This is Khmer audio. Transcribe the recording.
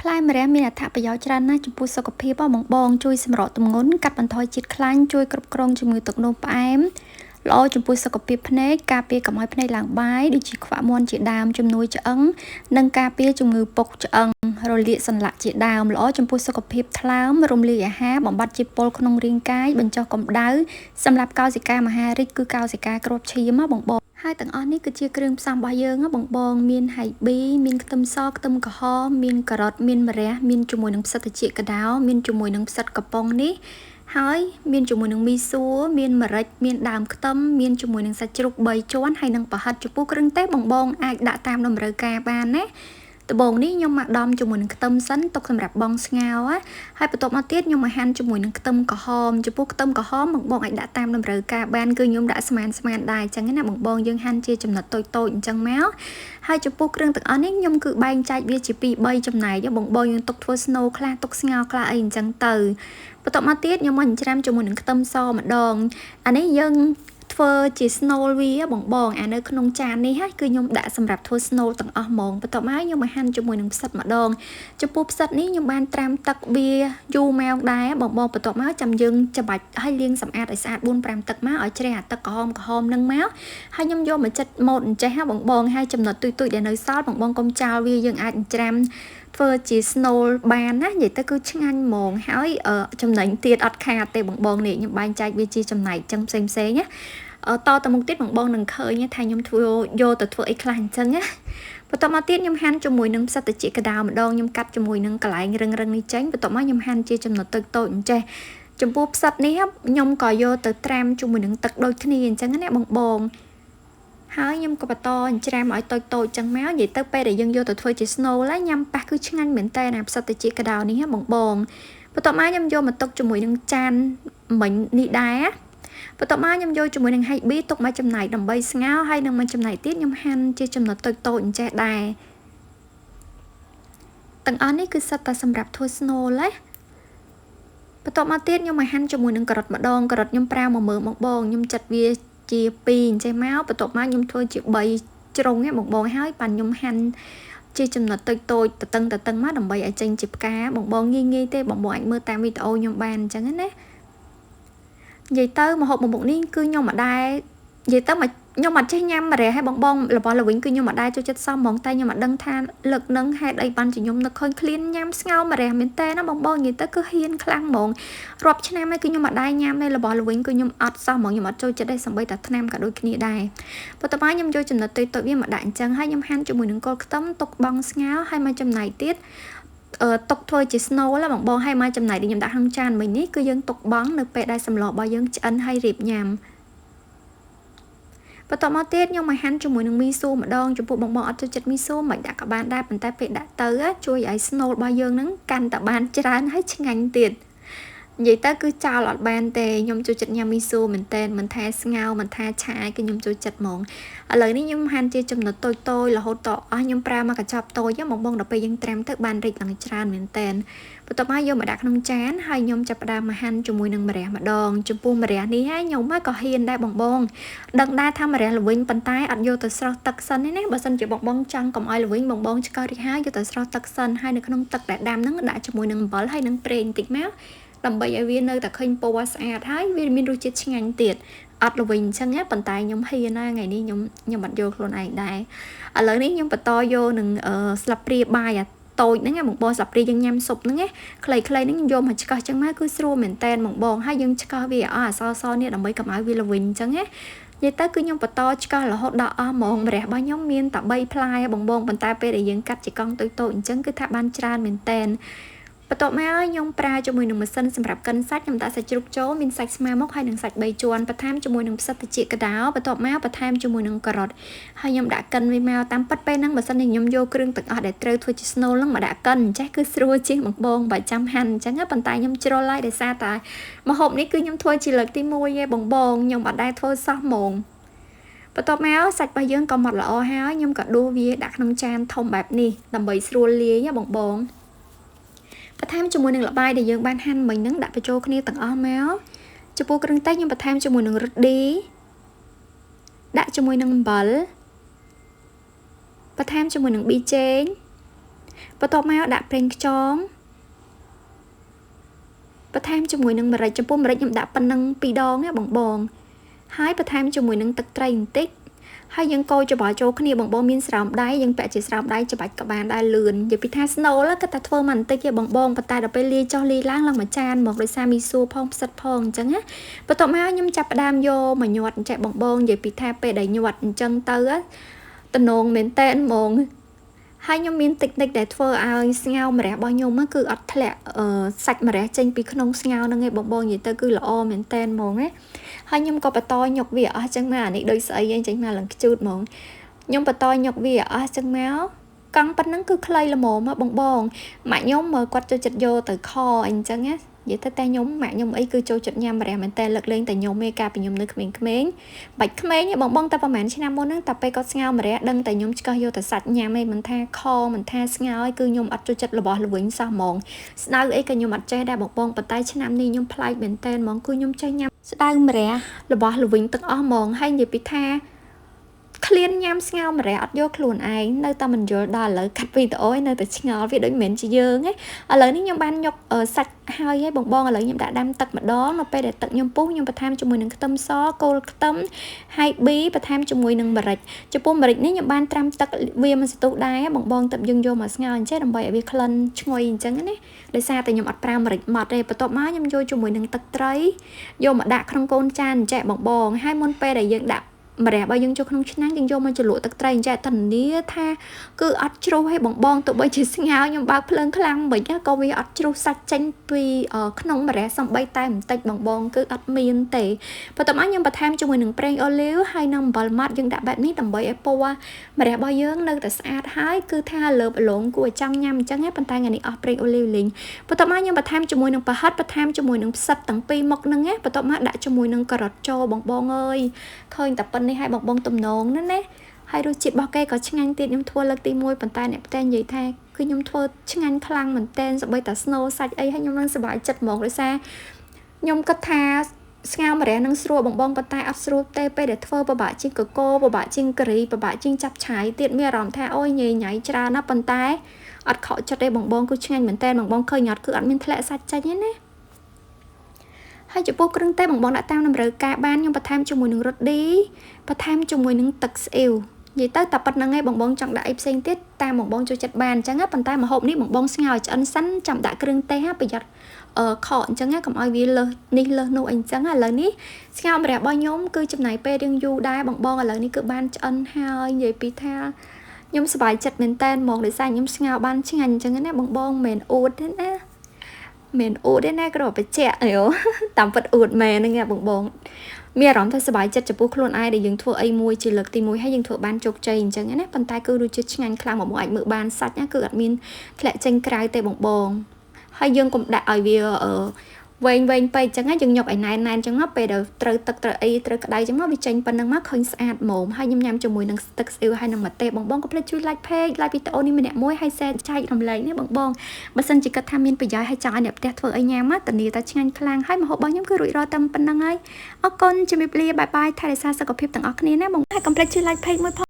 ផ្លែម្រះមានអត្ថប្រយោជន៍ច្រើនណាស់ចំពោះសុខភាពបងជួយសម្រកទម្ងន់កាត់បន្ថយជាតិខ្លាញ់ជួយគ្រប់គ្រងជំងឺទឹកនោមផ្អែមល្អចំពោះសុខភាពភ្នែកការពារកុំឲ្យភ្នែកឡើងបាយដូចជាខ្វាក់មាន់ជាដើមជំនួយឆ្អឹងនិងការពារជំងឺពុកឆ្អឹងរលាកសន្លាក់ជាដើមល្អចំពោះសុខភាពថ្លើមរំលាយអាហារបំបត្តិជាតិពុលក្នុងរាងកាយបញ្ចុះកម្ដៅសម្រាប់កោសិកាមហារីកគឺកោសិកាគ្រាប់ឈាមបងហើយទាំងអស់នេះគឺជាគ្រឿងផ្សំរបស់យើងបងមានហៃប៊ីមានខ្ទឹមសខ្ទឹមក្រហមមានការ៉ុតមានម្រះមានជាមួយនឹងផ្សិតត្រចៀកកដោមានជាមួយនឹងផ្សិតកំប៉ុងនេះហើយមានជាមួយនឹងមីសួរមានម្រេចមានដើមខ្ទឹមមានជាមួយនឹងសាច់ជ្រូក3ជាន់ហើយនឹងប្រហិតចំពោះគ្រឿងទេសបងអាចដាក់តាមតម្រូវការបានណាដំបូងនេះខ្ញុំមកដំជាមួយនឹងខ្ទឹមសិនទុកសម្រាប់បងស្ងោរហើយបន្ទាប់មកទៀតខ្ញុំមកហាន់ជាមួយនឹងខ្ទឹមក្រហមចំពោះខ្ទឹមក្រហមបងអាចដាក់តាមតម្រូវការបានគឺខ្ញុំដាក់ស្មានដែរអញ្ចឹងណាបងយើងហាន់ជាចំណិតតូចអញ្ចឹងមកហើយចំពោះគ្រឿងទាំងអស់នេះខ្ញុំគឺបែងចែកវាជា2-3ចំណែកបងយើងទុកធ្វើ snow ខ្លះទុកស្ងោរខ្លះអីអញ្ចឹងទៅបន្ទាប់មកទៀតខ្ញុំមកច្រាំជាមួយនឹងខ្ទឹមសម្ដងអានេះយើងធ្វើជា snow វាបងអានៅក្នុងចាននេះគឺខ្ញុំដាក់សម្រាប់ធ្វើ snow ទាំងអស់ហ្មងបន្ទាប់មកខ្ញុំមកហាន់ជាមួយនឹងផ្សិតម្ដងចំពោះផ្សិតនេះខ្ញុំបានត្រាំទឹកវាយូរម៉ោងដែរបងបន្ទាប់មកចាំយើងច្បាច់ឲ្យលាងសម្អាតឲ្យស្អាត 4-5 ទឹកមកឲ្យជ្រះអាទឹកក្រហមនឹងមកហើយខ្ញុំយកមកចិតម៉ូតអញ្ចេះបងហើយចំណុចទុយដែលនៅសល់បងកុំចោលវាយើងអាចច្រាំធ្វើជា snow បានណានិយាយទៅគឺឆ្ងាញ់ហ្មងហើយចំណេញទៀតអត់ខាតទេបងនេះខ្ញុំបែងចែកវាជាចំណែកចឹងផ្សេងណាតទៅមុខទៀតបងនឹងឃើញថាខ្ញុំធ្វើយកទៅធ្វើអីខ្លះអញ្ចឹងណាបន្ទាប់មកទៀតខ្ញុំហាន់ជាមួយនឹងផ្សិតត្រចៀកកដោម្ដងខ្ញុំកាត់ជាមួយនឹងកន្លែងរឹងនេះចេញបន្ទាប់មកខ្ញុំហាន់ជាចំណិតតូចអញ្ចេះចំពោះផ្សិតនេះខ្ញុំក៏យកទៅត្រាំជាមួយនឹងទឹកដូចគ្នាអញ្ចឹងណាបងហើយខ្ញុំក៏បន្តច្រាំឲ្យតូចចឹងមកនិយាយទៅពេលដែលយើងយកទៅធ្វើជា snow ហើយញ៉ាំប៉ះគឺឆ្ងាញ់មែនតើណាផ្សិតត្រចៀកកដោនេះបងបន្ទាប់មកខ្ញុំយកមកទុកជាមួយនឹងចានមិញនេះដែរបន្ទាប់មកខ្ញុំយកជាមួយនឹងហៃប៊ីទុកមកចំណែកដើម្បីស្ងោរហើយនឹងមួយចំណែកទៀតខ្ញុំហាន់ជាចំណិតតូចអញ្ចេះដែរទាំងអស់នេះគឺសិតតែសម្រាប់ធ្វើ snow ណាបន្ទាប់មកទៀតខ្ញុំមកហាន់ជាមួយនឹងការ៉ុតម្ដងការ៉ុតខ្ញុំប្រើមកមើលបងខ្ញុំចាត់វាជា2អញ្ចេះមកបន្ទាប់មកខ្ញុំធ្វើជា3ជ្រុងបងហើយប៉ាន់ខ្ញុំហាន់ជាចំណិតតូចតឹងមកដើម្បីឲ្យចេញជាផ្កាបងងាយទេបងអាចមើលតាមវីដេអូខ្ញុំបានអញ្ចឹងណានិយាយទៅម្ហូបមុខនេះគឺខ្ញុំមិនដែរនិយាយទៅខ្ញុំអត់ចេះញ៉ាំម្រះឲ្យបងរបស់ល្វិញគឺខ្ញុំមិនដែរចូលចិត្តសមហ្មងតែខ្ញុំអត់ដឹងថាលើកនឹងហេតុអីបានជាខ្ញុំនឹកឃើញឃ្លានញ៉ាំស្ងោរម្រះមែនតើណាបងនិយាយទៅគឺហ៊ានខ្លាំងហ្មងរាប់ឆ្នាំហើយគឺខ្ញុំអត់ដែរញ៉ាំទេរបស់ល្វិញគឺខ្ញុំអត់សមហ្មងខ្ញុំអត់ចូលចិត្តទេសម្បីតែថ្នាំក៏ដូចគ្នាដែរបន្ទាប់មកខ្ញុំយកចំណិតតូចវាមកដាក់អញ្ចឹងហើយខ្ញុំហាន់ជាមួយនឹងគល់ខ្ទឹមទុកបងស្ងោរហើយមកចំណែកទៀតទុកធ្វើជា snow ឡាបងហើយមកចំណែកដែលខ្ញុំដាក់ក្នុងចានមិញនេះគឺយើងទុកបងនៅពេលដែលសម្លរបស់យើងឆ្អិនហើយរៀបញ៉ាំបន្ទាប់មកទៀតខ្ញុំមកហាន់ជាមួយនឹងមីសួរម្ដងចំពោះបងអត់ចូលចិត្តមីសួរមិនដាក់ក៏បានដែរប៉ុន្តែពេលដាក់ទៅជួយឲ្យ snow របស់យើងហ្នឹងកាន់តែបានច្រើនហើយឆ្ងាញ់ទៀតនិយាយទៅគឺចោលអត់បានទេខ្ញុំចូលចិត្តញ៉ាំមីសួរមែនតើមិនថាស្ងោរមិនថាឆាគឺខ្ញុំចូលចិត្តហ្មងឥឡូវនេះខ្ញុំហាន់ជាចំណិតតូចរហូតតអស់ខ្ញុំប្រើមកកញ្ចប់តូចបងដល់ពេលយើងត្រាំទៅបានរីកឡើងច្រើនមែនតើបន្ទាប់មកយកមកដាក់ក្នុងចានហើយខ្ញុំចាប់ផ្ដើមមកហាន់ជាមួយនឹងម្រះម្ដងចំពោះម្រះនេះខ្ញុំក៏ហ៊ានដែរបងដឹងដែរថាម្រះល្វីងប៉ុន្តែអត់យកទៅស្រោះទឹកសិនទេណាបើសិនជាបងចង់កុំឲ្យល្វីងបងឆ្កោរិចហើយយកទៅស្រោះទឹកសិនហើយនៅក្នុងទឹកដែលដាំហ្នឹងដាក់ជាមួយនឹងអំបិលហើយនឹងប្រេងបន្តិចមកដើម្បីឲ្យវានៅតែឃើញពណ៌ស្អាតហើយវាមានរសជាតិឆ្ងាញ់ទៀតអត់ល្វីងអញ្ចឹងប៉ុន្តែខ្ញុំហ៊ានណាថ្ងៃនេះខ្ញុំអត់យកខ្លួនឯងដែរឥឡូវនេះខ្ញុំបន្តយកនឹងស្លាបព្រាបាយតូចហ្នឹងបងស្លាបព្រាយើងញ៉ាំស៊ុបហ្នឹងខ្លីៗហ្នឹងយកមកឆ្កោះចឹងមកគឺស្រួលមែនតែនបងហើយយើងឆ្កោះវាអស់អសនេះដើម្បីកុំឲ្យវាល្វីងអញ្ចឹងនិយាយទៅគឺខ្ញុំបន្តឆ្កោះរហូតដល់អស់ហ្មងម្រះរបស់ខ្ញុំមានតែ3ផ្លែបងប៉ុន្តែពេលដែលយើងកាត់ជាកង់តូចអញ្ចឹងគឺថាបានច្រើនមែនតែនបន្ទាប់មកខ្ញុំប្រើជាមួយនឹងម៉ាស៊ីនសម្រាប់កិនសាច់ខ្ញុំដាក់សាច់ជ្រូកចូលមានសាច់ស្មើមុខហើយនឹងសាច់3ជាន់បន្ថែមជាមួយនឹងផ្សិតត្រចៀកកដោបន្ទាប់មកបន្ថែមជាមួយនឹងការ៉ុតហើយខ្ញុំដាក់កិនវាមកតាមប៉ាត់ពេលហ្នឹងបើសិនជាខ្ញុំយកគ្រឿងទាំងអស់ដែលត្រូវធ្វើជា snow ហ្នឹងមកដាក់កិនអញ្ចេះគឺស្រួលជាងបងបើចាំហាន់អញ្ចឹងប៉ុន្តែខ្ញុំជ្រុលហើយដោយសារតែម្ហូបនេះគឺខ្ញុំធ្វើជាលើកទី1ឯងបងខ្ញុំអត់ដែរធ្វើសោះហ្មងបន្ទាប់មកសាច់របស់យើងក៏ម៉ត់ល្អហើយខ្ញុំក៏ដួសវាដាក់ក្នុងចានធំបែបនេះដើម្បីស្រួលលាយបងបន្ថែមជាមួយនឹងល្បាយដែលយើងបានហាន់មិញហ្នឹងដាក់បញ្ចូលគ្នាទាំងអស់មកចំពោះគ្រឿងទេសខ្ញុំបន្ថែមជាមួយនឹងរឹតឌីដាក់ជាមួយនឹងអំបិលបន្ថែមជាមួយនឹងប៊ីចេង បន្ទាប់មកដាក់ប្រេងខ្យងបន្ថែមជាមួយនឹងម្រេចចំពោះម្រេចខ្ញុំដាក់ប៉ុណ្ណឹង2ដងណាបងហើយបន្ថែមជាមួយនឹងទឹកត្រីបន្តិចហើយយើងកូរច្របល់ចូលគ្នាបងមានស្រោមដៃយើងពាក់ជាស្រោមដៃច្បាច់ក្បានដែរលឿននិយាយពីថា Snow គាត់តែធ្វើមកបន្តិចទេបងប៉ុន្តែដល់ពេលលាយចុះលាយឡើងមួយចានមកដោយសារមីស៊ូផងផ្សិតផងអញ្ចឹងណាបន្ទាប់មកខ្ញុំចាប់ផ្ដើមយកមកញាត់ចេះបងនិយាយពីថាពេលដែលញាត់អញ្ចឹងទៅតំណងមែនតែនហ្មងហើយខ្ញុំមានតិចដែលធ្វើឲ្យស្ងោរម្រះរបស់ខ្ញុំគឺអត់ធ្លាក់សាច់ម្រះចេញពីក្នុងស្ងោរហ្នឹងឯងបងនិយាយទៅគឺល្អមែនតែនហ្មងណាហើយខ្ញុំក៏បន្តញុកវាអស់ចឹងមកអានេះដូចស្អីឯងចេញមកឡើងខ្ជូតហ្មងខ្ញុំបន្តញុកវាអស់ចឹងមកកង់ប៉ុណ្ណឹងគឺខ្លីល្មមមកបងម៉ាក់ខ្ញុំគាត់ចូលចិត្តយកទៅខអីចឹងណានិយាយទៅតែខ្ញុំម៉ាក់ខ្ញុំអីគឺចូលចិត្តញ៉ាំម្រះមែនតែលើកលែងតែខ្ញុំឯងកាលពីខ្ញុំនៅក្មេងៗបាច់ក្មេងបងតែប្រហែលឆ្នាំមុនហ្នឹងតែពេលគាត់ស្ងោរម្រះដឹងតែខ្ញុំឆ្កឹះយកតែសាច់ញ៉ាំឯងមិនថាខមិនថាស្ងោរឯងគឺខ្ញុំអត់ចូលចិត្តរបស់ល្វីងសោះហ្មងស្ដៅអីក៏ខ្ញុំអត់ចេះដែរបងប៉ុន្តែឆ្នាំនេះខ្ញុំប្លែកមែនតែនហ្មងគឺខ្ញុំចេះញ៉ាំស្ដៅម្រះរបស់ល្វីងទាំងអស់ហ្មងហើយនិយាយពីថាឃ្លានញ៉ាំស្ងោរម្រះអត់យកខ្លួនឯងនៅតែមិនយល់ដល់ឥឡូវកាត់វីដេអូនៅតែឆ្ងល់វាដូចមិនមែនជាយើងឯងឥឡូវនេះខ្ញុំបានយកសាច់ហើយឯងបងឥឡូវខ្ញុំដាក់ដាំទឹកម្ដងនៅពេលដែលទឹកខ្ញុំពុះខ្ញុំបន្ថែមជាមួយនឹងខ្ទឹមសគល់ខ្ទឹមហើយប៊ីបន្ថែមជាមួយនឹងម្រេចចំពោះម្រេចនេះខ្ញុំបានត្រាំទឹកវាមួយសន្ទុះដែរបងទឹកយើងយកមកស្ងោរអញ្ចឹងដើម្បីឲ្យវាក្លិនឈ្ងុយអញ្ចឹងណាដោយសារតែខ្ញុំអត់ប្រើម្រេចម៉ត់ទេបន្ទាប់មកខ្ញុំយកជាមួយនឹងទឹកត្រីយកមកដាក់ក្នុងកូនចានអញ្ចឹងបងហើយមុនពេលដែលយើងដាក់ម្រះបើយើងចូលក្នុងឆ្នាំងយើងយកមកជ្រលក់ទឹកត្រីអញ្ចឹងតនីថាគឺអត់ជ្រុះឲ្យបងទោះបីជាស្ងោរខ្ញុំបើកភ្លើងខ្លាំងមិនក៏វាអត់ជ្រុះសាច់ចេញពីក្នុងម្រះសំបីតែបន្តិចបងគឺអត់មានទេបន្ទាប់មកខ្ញុំបន្ថែមជាមួយនឹងប្រេងអូលីវហើយនឹងអំបិលម៉ាត់យើងដាក់បែបនេះដើម្បីឲ្យពណ៌ម្រះរបស់យើងនៅតែស្អាតហើយគឺថាលើបឡងគួរឲ្យចង់ញ៉ាំអញ្ចឹងប៉ុន្តែថ្ងៃនេះអស់ប្រេងអូលីវលេងបន្ទាប់មកខ្ញុំបន្ថែមជាមួយនឹងប្រហិតបន្ថែមជាមួយនឹងផ្សិតទាំងពីរមុខហ្នឹងណាបន្ទាប់មកដាក់ជាមួយនឹងការ៉ុតចូលបងអើយឃើញតែប៉ុណ្្នេះឲ្យបងទំនងណាហើយរសជាតិរបស់គេក៏ឆ្ងាញ់ទៀតខ្ញុំធ្វើលើកទី1ប៉ុន្តែអ្នកផ្ទះនិយាយថាគឺខ្ញុំធ្វើឆ្ងាញ់ខ្លាំងមែនតែនសូម្បីតែ Snow សាច់អីហើយខ្ញុំនឹងសប្បាយចិត្តហ្មងដោយសារខ្ញុំគិតថាស្ងោរម្រះនឹងស្រួលបងប៉ុន្តែអត់ស្រួលទេពេលដែលធ្វើពិបាកជាងកកពិបាកជាងការីពិបាកជាងចាប់ឆាយទៀតមានអារម្មណ៍ថាអូយញ៉ៃច្រើនណាស់ប៉ុន្តែអត់ខកចិត្តទេបងគឺឆ្ងាញ់មែនតែនបងឃើញអត់គឺអត់មានធ្លាក់សាច់ចេញទេណាហើយចំពោះគ្រឿងទេសបងដាក់តាមតម្រូវការបានខ្ញុំបន្ថែមជាមួយនឹងរ៉ូឌីបន្ថែមជាមួយនឹងទឹកស្អ៊ីវនិយាយទៅតែប៉ុណ្្នឹងឯងបងចង់ដាក់អីផ្សេងទៀតតាមបងចូលចិត្តបានអញ្ចឹងប៉ុន្តែម្ហូបនេះបងស្ងោរឲ្យឆ្អិនសិនចាំដាក់គ្រឿងទេសប្រយ័ត្នខកអញ្ចឹងកុំឲ្យវាលើសនេះលើសនោះអីអញ្ចឹងឥឡូវនេះស្ងោរម្រះរបស់ខ្ញុំគឺចំណាយពេលរៀងយូរដែរបងឥឡូវនេះគឺបានឆ្អិនហើយនិយាយពីថាខ្ញុំសប្បាយចិត្តមែនតើហ្មងដោយសារខ្ញុំស្ងោរបានឆ្ងាញ់អញ្ចឹងណាបងមិនអួតទេណាមានអួតទេណាគ្រាន់បច្ចៈតាមពិតអួតមែនហ្នឹងបងមានអារម្មណ៍ថាសប្បាយចិត្តចំពោះខ្លួនឯងដែលយើងធ្វើអីមួយជាលើកទី1ហើយយើងធ្វើបានជោគជ័យអញ្ចឹងណាប៉ុន្តែគឺរសជាតិឆ្ងាញ់ខ្លាំងបងអាចមើលបានសាច់ណាគឺអត់មានធ្លាក់ចេញក្រៅទេបងហើយយើងកុំដាក់ឲ្យវាវែងពេកអញ្ចឹងយើងយកឲ្យណែនអញ្ចឹងពេលដែលត្រូវទឹកត្រូវអីត្រូវក្តៅអញ្ចឹងវាចេញប៉ុណ្្នឹងមកឃើញស្អាតហ្មងហើយខ្ញុំញ៉ាំជាមួយនឹងទឹកស្អ៊ីវហើយនឹងម្ទេសបងកុំភ្លេចជួយ like page like វីដេអូនេះម្នាក់មួយហើយ share ចែករំលែកនេះបងបើសិនជាគិតថាមានប្រយោជន៍ហើយចង់ឲ្យអ្នកផ្ទះធ្វើអីញ៉ាំតានីតាឆ្ងាញ់ខ្លាំងហើយម្ហូបរបស់ខ្ញុំគឺរួចរាល់តែប៉ុណ្្នឹងហើយអរគុណជំរាបលាបាយបាយថែរក្សាសុខភាពទាំងអស់គ្នាណាបងហើយកុំភ្លេចជួយ like page មួយផង